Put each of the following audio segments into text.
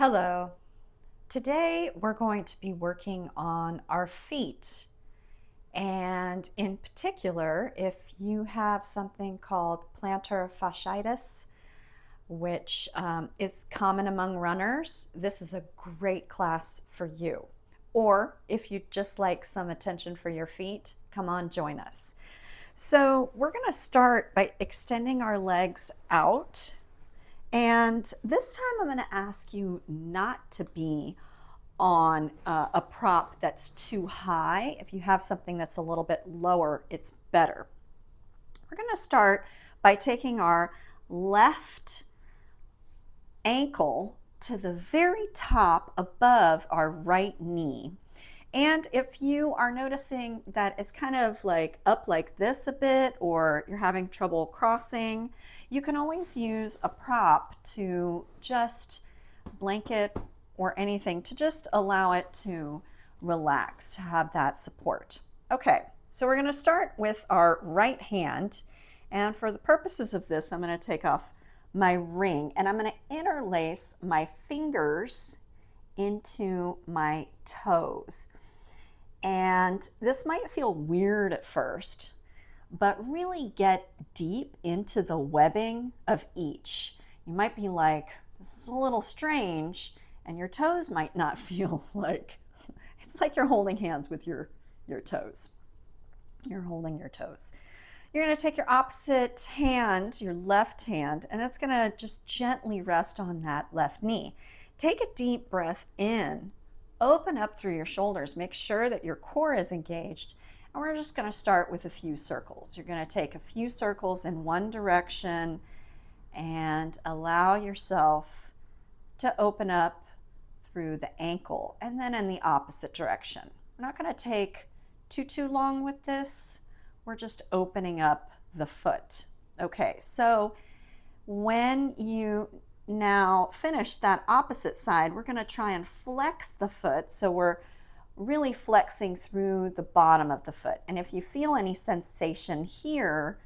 Hello. Today we're going to be working on our feet. And in particular, if you have something called plantar fasciitis, which is common among runners, this is a great class for you. Or if you just like some attention for your feet, come on, join us. So we're going to start by extending our legs out, and this time I'm going to ask you not to be on a prop that's too high. If you have something that's a little bit lower, it's better. We're going to start by taking our left ankle to the very top above our right knee. And if you are noticing that it's kind of like up like this a bit, or you're having trouble crossing, you can always use a prop to just blanket or anything to just allow it to relax, to have that support. Okay, so we're going to start with our right hand. And for the purposes of this, I'm going to take off my ring and I'm going to interlace my fingers into my toes. And this might feel weird at first, but really get deep into the webbing of each. You might be like, this is a little strange, and your toes might not feel like, it's like you're holding hands with your toes. You're holding your toes. You're going to take your opposite hand, your left hand, and it's going to just gently rest on that left knee. Take a deep breath in. Open up through your shoulders. Make sure that your core is engaged. And we're just going to start with a few circles. You're going to take a few circles in one direction and allow yourself to open up through the ankle and then in the opposite direction. We're not going to take too long with this. We're just opening up the foot. Okay, so when you now finish that opposite side, we're going to try and flex the foot. So we're really flexing through the bottom of the foot. And if you feel any sensation here,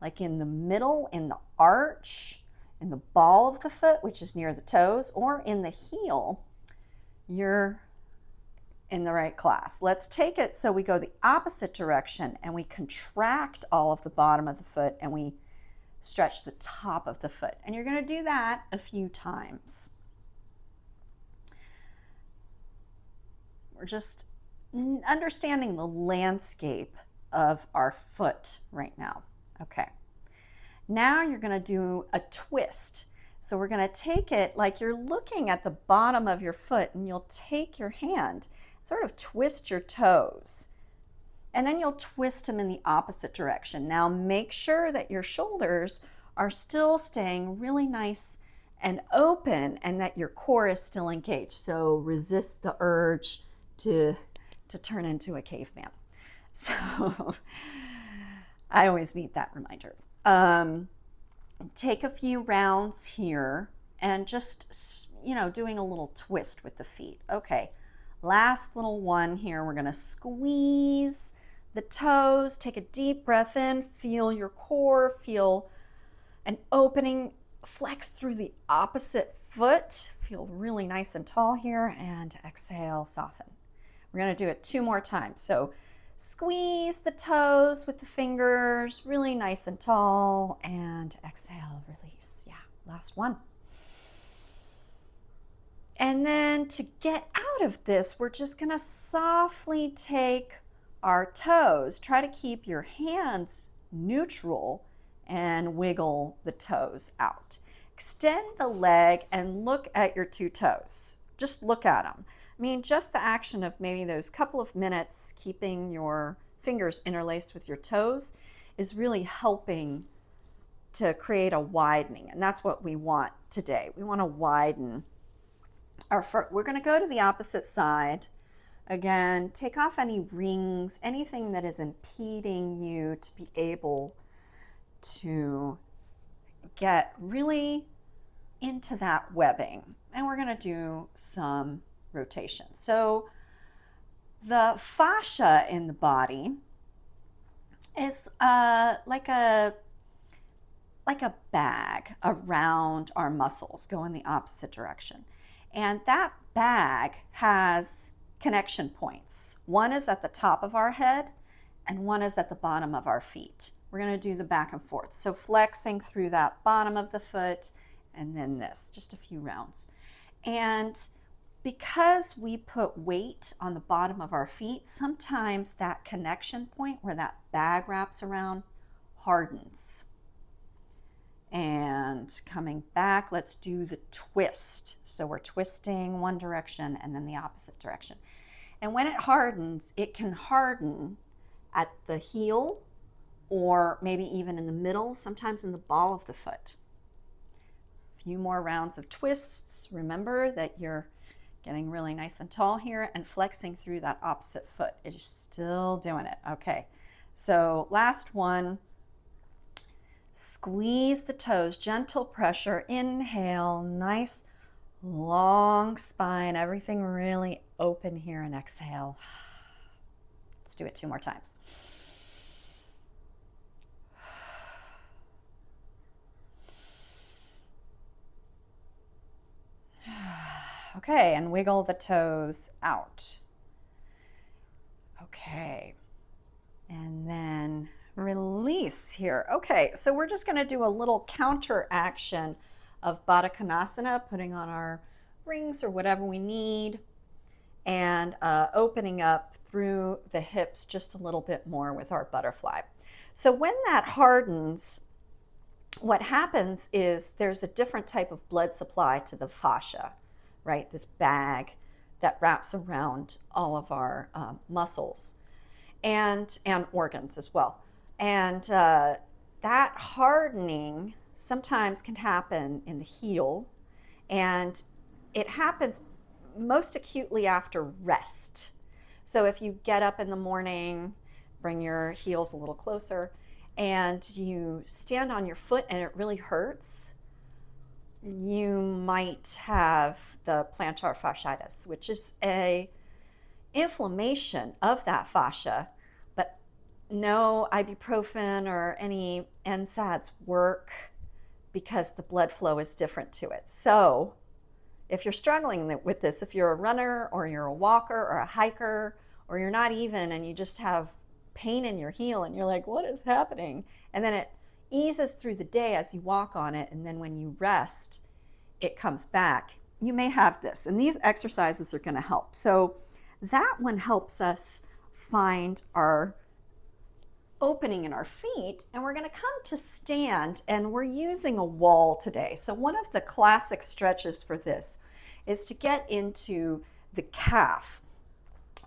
like in the middle, in the arch, in the ball of the foot, which is near the toes, or in the heel, you're in the right class. Let's take it so we go the opposite direction and we contract all of the bottom of the foot and we stretch the top of the foot. And you're going to do that a few times. We're just understanding the landscape of our foot right now. Okay. Now you're going to do a twist. So we're going to take it like you're looking at the bottom of your foot, and you'll take your hand, sort of twist your toes. And then you'll twist them in the opposite direction. Now make sure that your shoulders are still staying really nice and open and that your core is still engaged. So resist the urge to turn into a caveman. So I always need that reminder. Take a few rounds here and just, doing a little twist with the feet. Okay, last little one here. We're going to squeeze the toes, take a deep breath in, feel your core, feel an opening, flex through the opposite foot, feel really nice and tall here, and exhale, soften. We're going to do it 2 more times. So squeeze the toes with the fingers, really nice and tall, and exhale, release. Yeah, last one. And then to get out of this, we're just going to softly take our toes. Try to keep your hands neutral and wiggle the toes out. Extend the leg and look at your 2 toes. Just look at them. I mean, just the action of maybe those couple of minutes keeping your fingers interlaced with your toes is really helping to create a widening. And that's what we want today. We want to widen our foot. We're going to go to the opposite side. Again, take off any rings, anything that is impeding you to be able to get really into that webbing. And we're going to do some rotation. So the fascia in the body is like a bag around our muscles, go in the opposite direction. And that bag has connection points. One is at the top of our head and one is at the bottom of our feet. We're going to do the back and forth. So flexing through that bottom of the foot and then this, just a few rounds. And because we put weight on the bottom of our feet, sometimes that connection point where that bag wraps around hardens. And coming back, let's do the twist. So we're twisting one direction and then the opposite direction. And when it hardens, it can harden at the heel or maybe even in the middle, sometimes in the ball of the foot. A few more rounds of twists. Remember that you're getting really nice and tall here and flexing through that opposite foot. You're still doing it. Okay, so last one. Squeeze the toes, gentle pressure, inhale, nice long spine, everything really open here, and exhale. Let's do it 2 more times. Okay, and wiggle the toes out. Okay, and then release here. Okay, so we're just going to do a little counter action of Baddha Konasana, putting on our rings or whatever we need, and opening up through the hips just a little bit more with our butterfly. So when that hardens, what happens is there's a different type of blood supply to the fascia, right? This bag that wraps around all of our muscles and organs as well. And that hardening sometimes can happen in the heel, and it happens most acutely after rest. So if you get up in the morning, bring your heels a little closer, and you stand on your foot and it really hurts, you might have the plantar fasciitis, which is a inflammation of that fascia, but no ibuprofen or any NSAIDs work because the blood flow is different to it. So if you're struggling with this, if you're a runner or you're a walker or a hiker, or you're not even and you just have pain in your heel and you're like, what is happening? And then it eases through the day as you walk on it, and then when you rest, it comes back. You may have this, and these exercises are going to help. So that one helps us find our opening in our feet, and we're going to come to stand, and we're using a wall today. So one of the classic stretches for this is to get into the calf.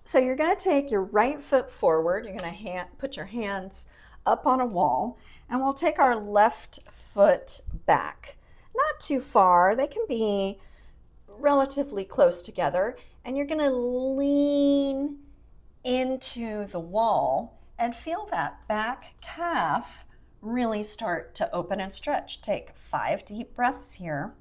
So you're going to take your right foot forward, you're going to put your hands up on a wall, and we'll take our left foot back. Not too far, they can be relatively close together, and you're going to lean into the wall and feel that back calf really start to open and stretch. Take 5 deep breaths here.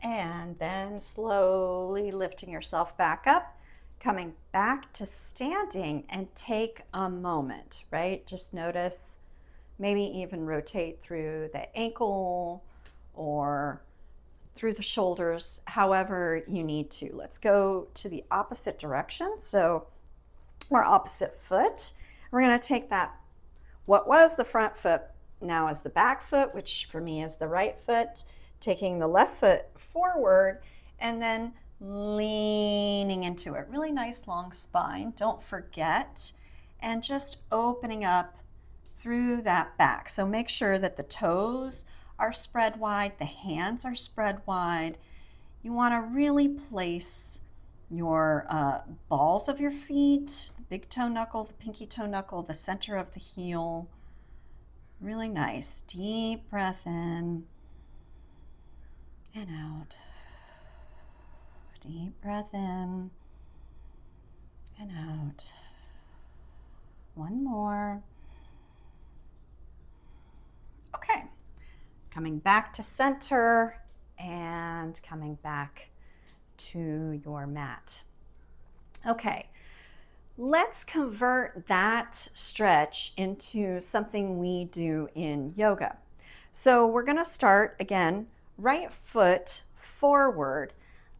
And then slowly lifting yourself back up, coming back to standing, and take a moment, right? Just notice, maybe even rotate through the ankle or through the shoulders, however you need to. Let's go to the opposite direction. So our opposite foot, we're going to take that, what was the front foot now is the back foot, which for me is the right foot, taking the left foot forward and then leaning into it. Really nice long spine, don't forget, and just opening up through that back. So make sure that the toes are spread wide, the hands are spread wide. You want to really place your balls of your feet, the big toe knuckle, the pinky toe knuckle, the center of the heel. Really nice. Deep breath in and out. Deep breath in and out. One more. Okay, coming back to center and coming back to your mat. Okay, let's convert that stretch into something we do in yoga. So we're going to start again, right foot forward,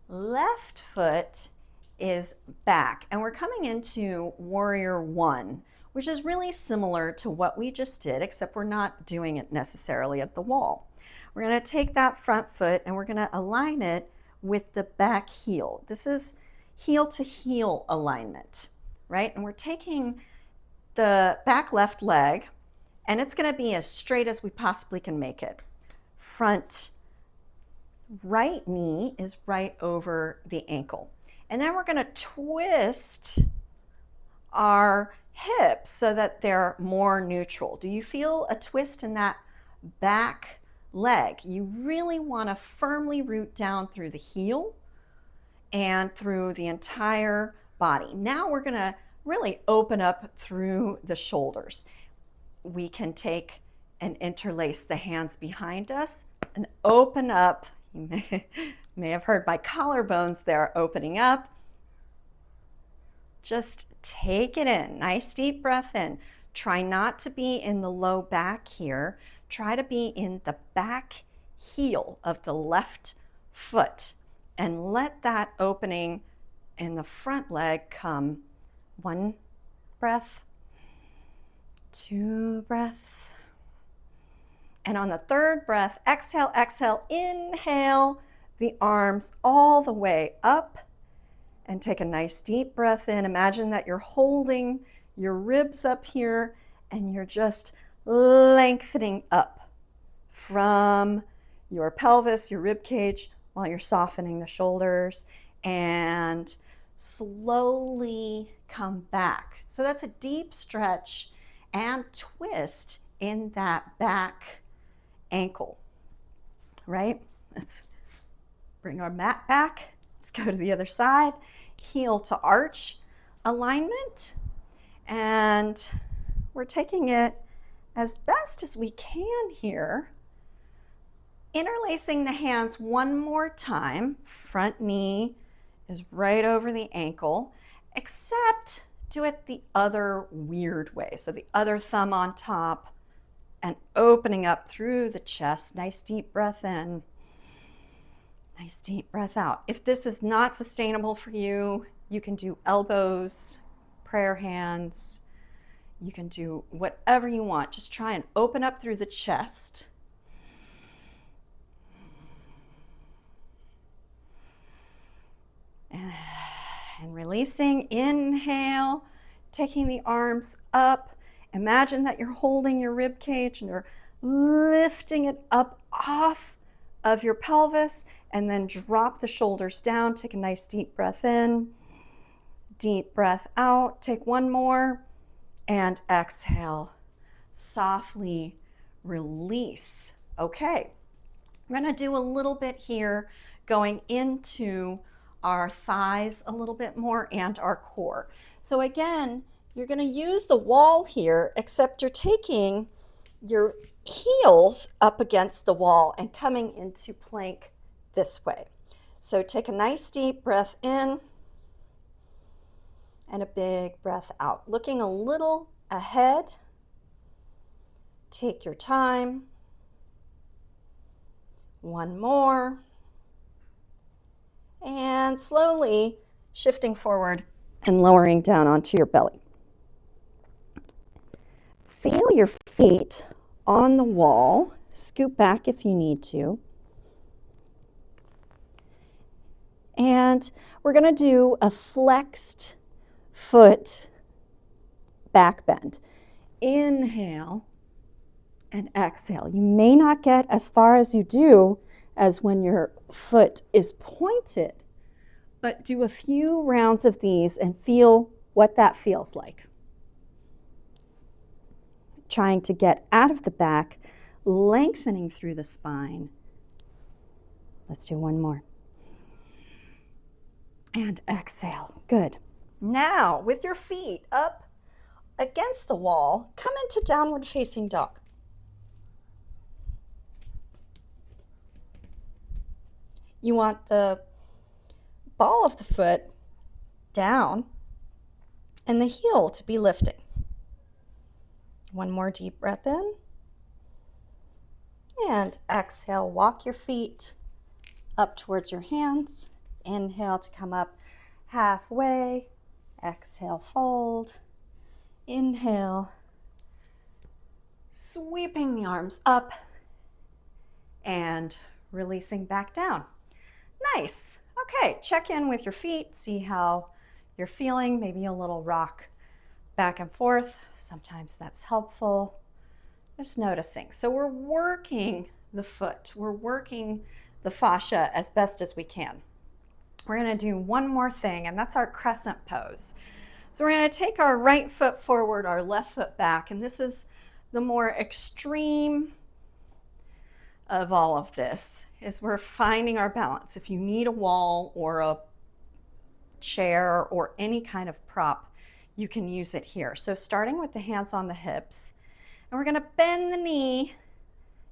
left foot is back, and we're coming into warrior one, which is really similar to what we just did, except we're not doing it necessarily at the wall. We're going to take that front foot and we're going to align it with the back heel. This is heel to heel alignment, right? And we're taking the back left leg and it's going to be as straight as we possibly can make it. Front right knee is right over the ankle. And then we're going to twist our hips so that they're more neutral. Do you feel a twist in that back leg? You really want to firmly root down through the heel and through the entire body. Now we're going to really open up through the shoulders. We can take and interlace the hands behind us and open up. You may have heard my collarbones there opening up. Just take it in. Nice deep breath in. Try not to be in the low back here. Try to be in the back heel of the left foot and let that opening in the front leg come. One breath, two breaths. And on the third breath, exhale, exhale, inhale the arms all the way up and take a nice deep breath in. Imagine that you're holding your ribs up here and you're just lengthening up from your pelvis, your rib cage, while you're softening the shoulders, and slowly come back. So that's a deep stretch and twist in that back ankle, right? Let's bring our mat back. Let's go to the other side. Heel to arch alignment. And we're taking it as best as we can here. Interlacing the hands one more time. Front knee is right over the ankle, except do it the other weird way. So the other thumb on top and opening up through the chest. Nice deep breath in. Nice deep breath out. If this is not sustainable for you, you can do elbows, prayer hands. You can do whatever you want. Just try and open up through the chest. And releasing. Inhale, taking the arms up. Imagine that you're holding your rib cage and you're lifting it up off of your pelvis, and then drop the shoulders down. Take a nice deep breath in, deep breath out. Take one more and exhale. Softly release. Okay, we're going to do a little bit here going into our thighs a little bit more and our core. So again, you're going to use the wall here, except you're taking your heels up against the wall and coming into plank this way. So take a nice deep breath in and a big breath out. Looking a little ahead. Take your time. One more. And slowly shifting forward and lowering down onto your belly. Feel your feet on the wall. Scoot back if you need to. And we're going to do a flexed foot back bend. Inhale and exhale. You may not get as far as you do as when your foot is pointed, but do a few rounds of these and feel what that feels like. Trying to get out of the back, lengthening through the spine. Let's do one more. And exhale. Good. Now, with your feet up against the wall, come into downward facing dog. You want the ball of the foot down and the heel to be lifting. One more deep breath in. And exhale, walk your feet up towards your hands. Inhale to come up halfway. Exhale, fold. Inhale, sweeping the arms up and releasing back down. Nice. Okay, check in with your feet, see how you're feeling. Maybe a little rock back and forth. Sometimes that's helpful. Just noticing. So we're working the foot. We're working the fascia as best as we can. We're going to do one more thing, and that's our crescent pose. So we're going to take our right foot forward, our left foot back, and this is the more extreme of all of this, is we're finding our balance. If you need a wall or a chair or any kind of prop, you can use it here. So starting with the hands on the hips, and we're going to bend the knee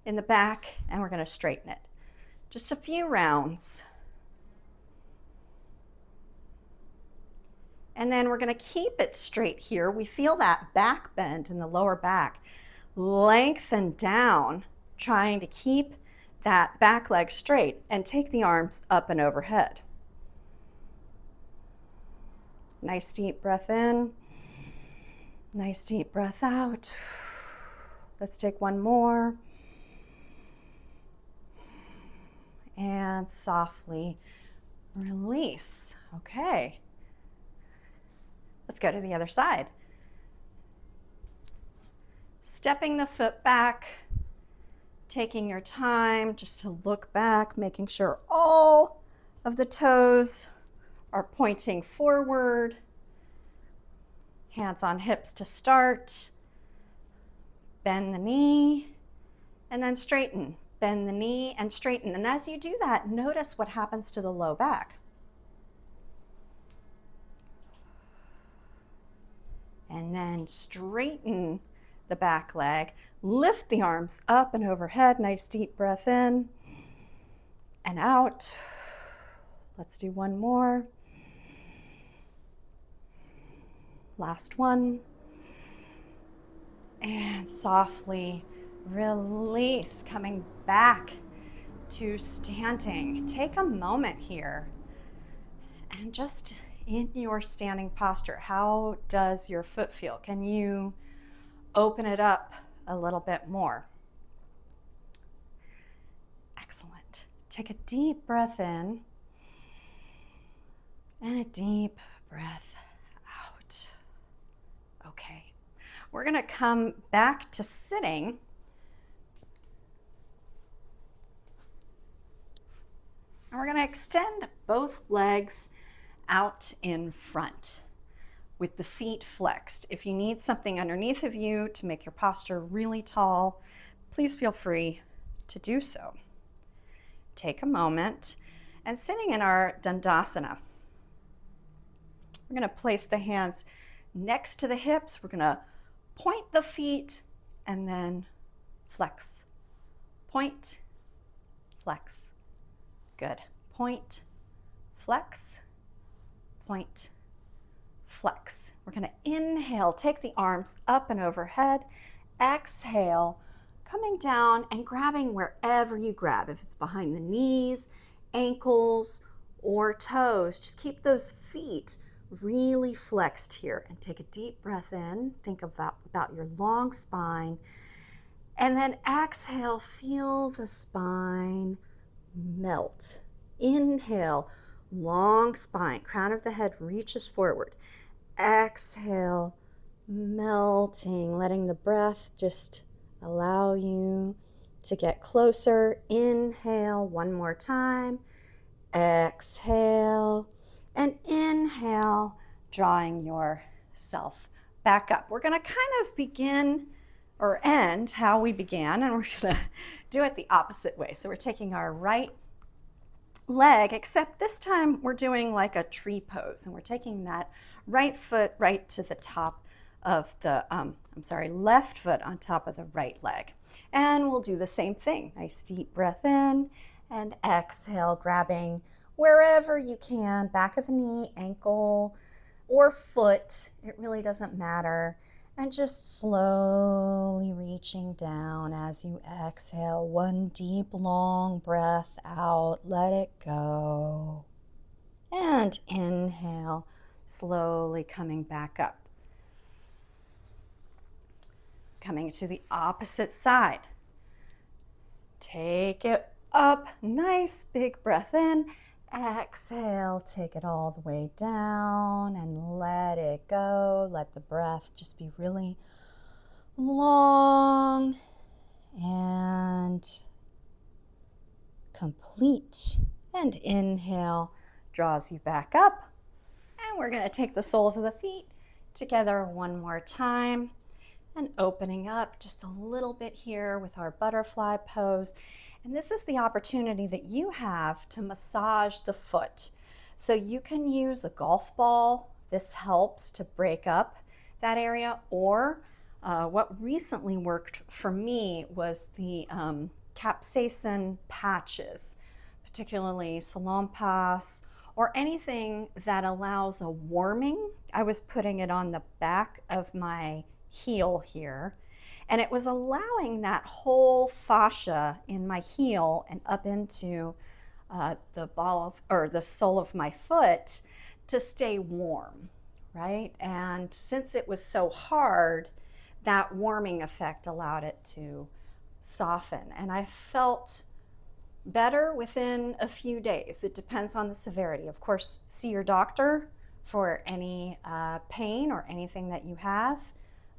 in the back and we're going to straighten it. Just a few rounds. And then we're going to keep it straight here. We feel that back bend in the lower back. Lengthen down, trying to keep that back leg straight and take the arms up and overhead. Nice deep breath in. Nice deep breath out. Let's take one more. And softly release. Okay. Let's go to the other side. Stepping the foot back, taking your time just to look back, making sure all of the toes are pointing forward. Hands on hips to start. Bend the knee and then straighten. Bend the knee and straighten. And as you do that, notice what happens to the low back. And then straighten the back leg. Lift the arms up and overhead. Nice deep breath in and out. Let's do one more. Last one. And softly release, coming back to standing. Take a moment here and just in your standing posture, how does your foot feel? Can you open it up a little bit more? Excellent. Take a deep breath in and a deep breath out. Okay. We're going to come back to sitting. And we're going to extend both legs out in front with the feet flexed. If you need something underneath of you to make your posture really tall, please feel free to do so. Take a moment and sitting in our Dandasana, we're going to place the hands next to the hips. We're going to point the feet and then flex. Point, flex. Good. Point, flex, point, flex. We're going to inhale, take the arms up and overhead. Exhale, coming down and grabbing wherever you grab. If it's behind the knees, ankles, or toes, just keep those feet really flexed here. And take a deep breath in. Think about your long spine. And then exhale, feel the spine melt. Inhale, long spine, crown of the head reaches forward. Exhale, melting, letting the breath just allow you to get closer. Inhale, one more time. Exhale, and inhale, drawing yourself back up. We're going to kind of begin or end how we began, and we're going to do it the opposite way. So we're taking our right leg, except this time we're doing like a tree pose and we're taking that right foot right to the top of the, left foot on top of the right leg. And we'll do the same thing. Nice deep breath in and exhale, grabbing wherever you can, back of the knee, ankle, or foot. It really doesn't matter. And just slowly reaching down as you exhale. One deep, long breath out. Let it go. And inhale, slowly coming back up. Coming to the opposite side. Take it up. Nice big breath in. Exhale, take it all the way down and let it go. Let the breath just be really long and complete. And inhale draws you back up. And we're going to take the soles of the feet together one more time and opening up just a little bit here with our butterfly pose. And this is the opportunity that you have to massage the foot. So you can use a golf ball. This helps to break up that area. Or what recently worked for me was the capsaicin patches, particularly Salonpas, or anything that allows a warming. I was putting it on the back of my heel here, and it was allowing that whole fascia in my heel and up into the ball of, or the sole of my foot to stay warm, right? And since it was so hard, that warming effect allowed it to soften, and I felt better within a few days. It depends on the severity. Of course, see your doctor for any pain or anything that you have,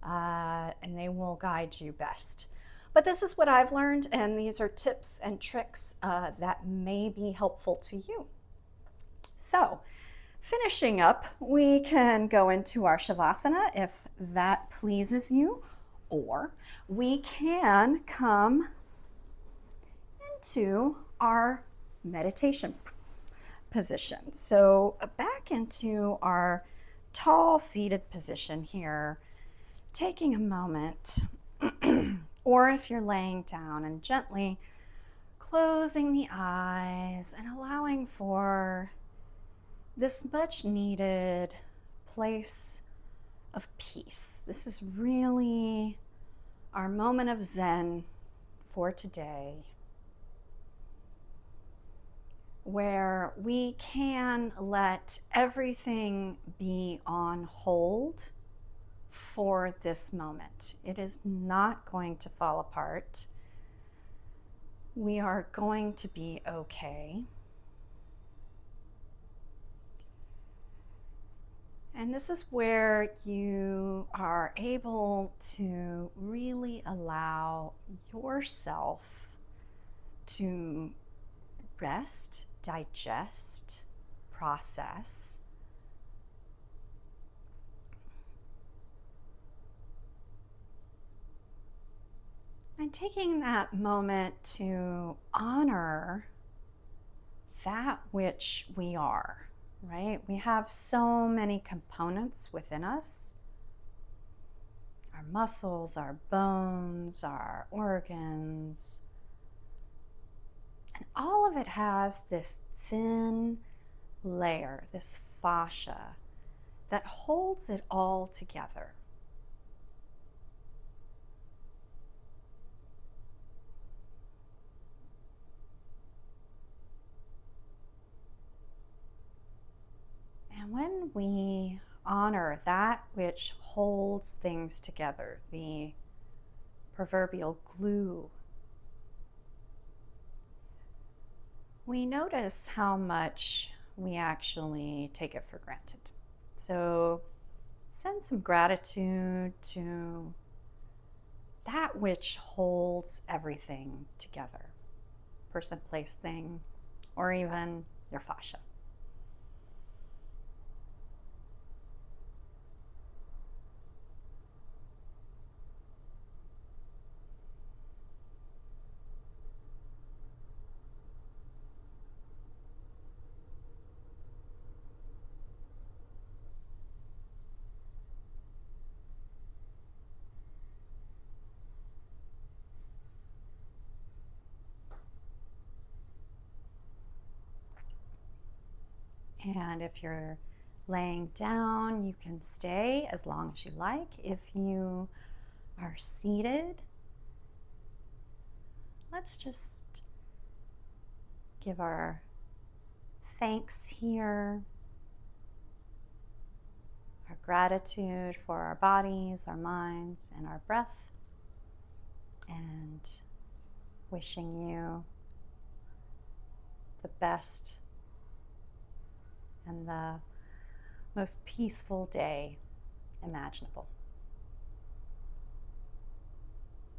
and they will guide you best. But this is what I've learned, and these are tips and tricks that may be helpful to you. So, finishing up, we can go into our Shavasana if that pleases you, or we can come into our meditation position. So back into our tall seated position here, taking a moment, or if you're laying down, and gently closing the eyes and allowing for this much needed place of peace. This is really our moment of Zen for today, where we can let everything be on hold for this moment. It is not going to fall apart. We are going to be okay. And this is where you are able to really allow yourself to rest, digest, process. And taking that moment to honor that which we are, right? We have so many components within us. Our muscles, our bones, our organs. And all of it has this thin layer, this fascia, that holds it all together. And when we honor that which holds things together, the proverbial glue, we notice how much we actually take it for granted. So send some gratitude to that which holds everything together. Person, place, thing, or even your fascia. And if you're laying down, you can stay as long as you like. If you are seated, let's just give our thanks here, our gratitude for our bodies, our minds, and our breath, and wishing you the best and the most peaceful day imaginable.